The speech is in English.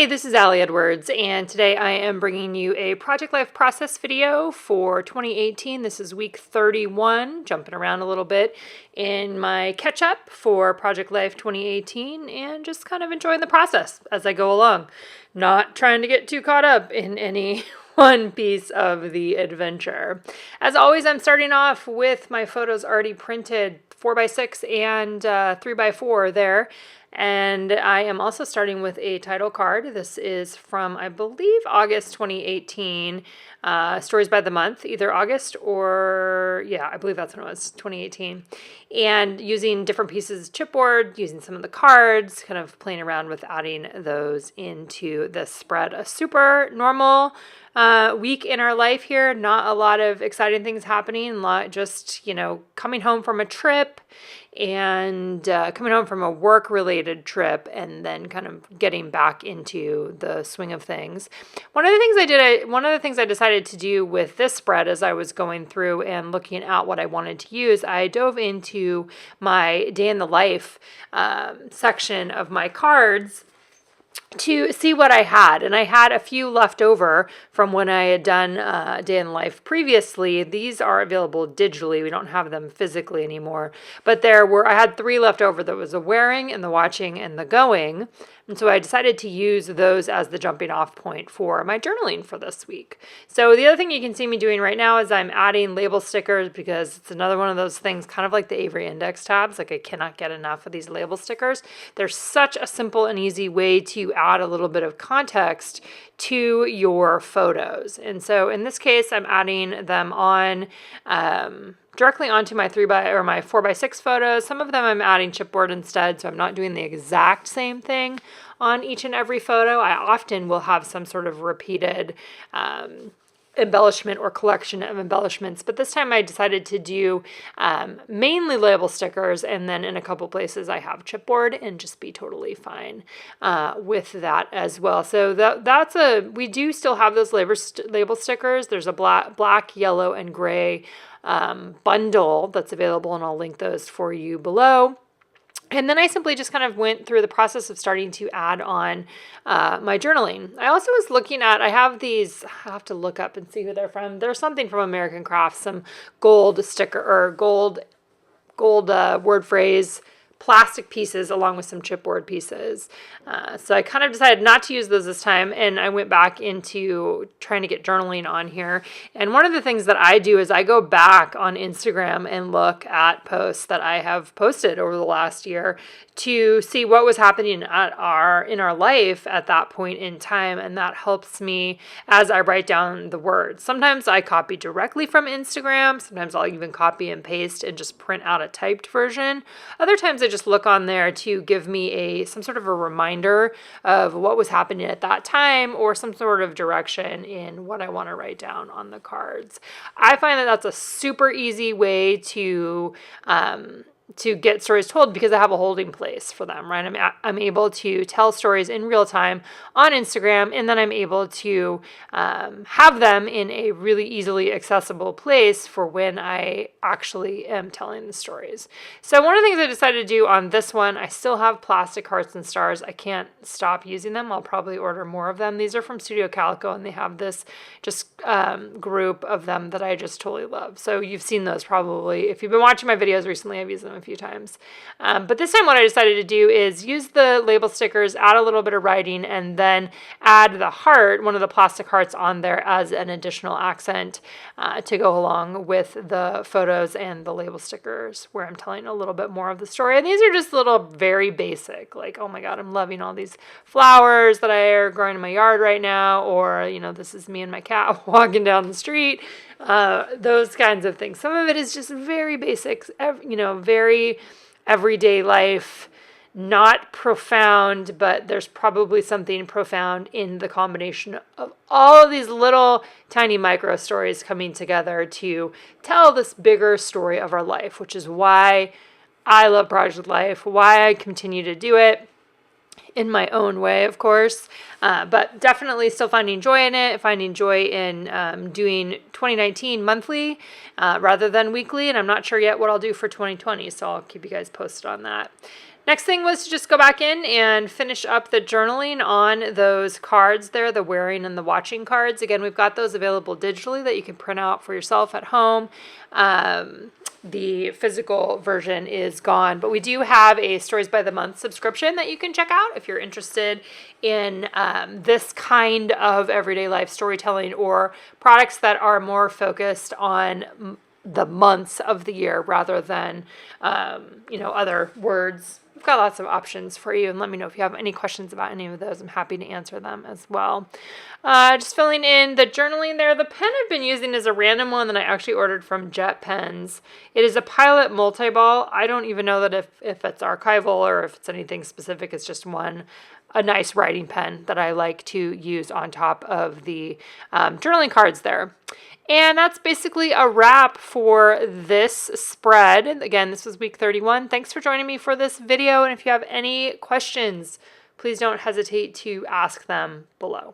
this is Allie Edwards, and today I am bringing you a Project Life process video for 2018. This is week 31, jumping around a little bit in my catch-up for Project Life 2018, and just kind of enjoying the process as I go along. Not trying to get too caught up in any one piece of the adventure. As always, I'm starting off with my photos already printed 4x6 and 3x4 there. And I am also starting with a title card. This is from, I believe, August 2018, Stories by the Month, either August or, yeah, I believe that's when it was, 2018. And using different pieces of chipboard, using some of the cards, kind of playing around with adding those into the spread. A super normal week in our life here. Not a lot of exciting things happening. Just, coming home from a trip and coming home from a work-related trip and then kind of getting back into the swing of things. One of the things I decided to do with this spread as I was going through and looking at what I wanted to use, I dove into my day in the life section of my cards to see what I had. And I had a few left over from when I had done Day in Life previously. These are available digitally. We don't have them physically anymore. But I had 3 left over. That was the wearing and the watching and the going. And so I decided to use those as the jumping off point for my journaling for this week. So the other thing you can see me doing right now is I'm adding label stickers because it's another one of those things, kind of like the Avery Index tabs. Like I cannot get enough of these label stickers. They're such a simple and easy way to add a little bit of context to your photos. And so in this case, I'm adding them on directly onto my 4x6 photos. Some of them I'm adding chipboard instead, so I'm not doing the exact same thing on each and every photo. I often will have some sort of repeated embellishment or collection of embellishments, but this time I decided to do mainly label stickers, and then in a couple places I have chipboard, and just be totally fine with that as well. So we do still have those label stickers. There's a black, yellow, and gray bundle that's available, and I'll link those for you below. And then I simply just kind of went through the process of starting to add on my journaling. I also was looking at, I have these, I'll have to look up and see who they're from. There's something from American Crafts, some gold sticker or gold word phrase plastic pieces along with some chipboard pieces. So I kind of decided not to use those this time, and I went back into trying to get journaling on here. And one of the things that I do is I go back on Instagram and look at posts that I have posted over the last year to see what was happening in our life at that point in time, and that helps me as I write down the words. Sometimes I copy directly from Instagram. Sometimes I'll even copy and paste and just print out a typed version. Other times I just look on there to give me some sort of a reminder of what was happening at that time, or some sort of direction in what I want to write down on the cards. I find that that's a super easy way to get stories told because I have a holding place for them, right? I'm able to tell stories in real time on Instagram, and then I'm able to have them in a really easily accessible place for when I actually am telling the stories. So one of the things I decided to do on this one, I still have plastic hearts and stars. I can't stop using them. I'll probably order more of them. These are from Studio Calico, and they have this just group of them that I just totally love. So you've seen those probably. If you've been watching my videos recently, I've used them a few times. But this time what I decided to do is use the label stickers, add a little bit of writing, and then add the heart, one of the plastic hearts, on there as an additional accent to go along with the photos and the label stickers, where I'm telling a little bit more of the story. And these are just little, very basic, like, oh my God, I'm loving all these flowers that are growing in my yard right now, or, this is me and my cat walking down the street. Those kinds of things. Some of it is just very basic, very everyday life, not profound, but there's probably something profound in the combination of all of these little tiny micro stories coming together to tell this bigger story of our life, which is why I love Project Life, why I continue to do it. In my own way, of course, but definitely still finding joy in it, finding joy in doing 2019 monthly rather than weekly, and I'm not sure yet what I'll do for 2020, so I'll keep you guys posted on that. Next thing was to just go back in and finish up the journaling on those cards there, the wearing and the watching cards. Again, we've got those available digitally that you can print out for yourself at home. The physical version is gone, but we do have a Stories by the Month subscription that you can check out if you're interested in this kind of everyday life storytelling or products that are more focused on the months of the year rather than, other words. We've got lots of options for you, and let me know if you have any questions about any of those. I'm happy to answer them as well. Just filling in the journaling there. The pen I've been using is a random one that I actually ordered from Jet Pens. It is a Pilot multi-ball. I don't even know that if it's archival or if it's anything specific. It's just a nice writing pen that I like to use on top of the journaling cards there. And that's basically a wrap for this spread. Again, this was week 31. Thanks for joining me for this video. And if you have any questions, please don't hesitate to ask them below.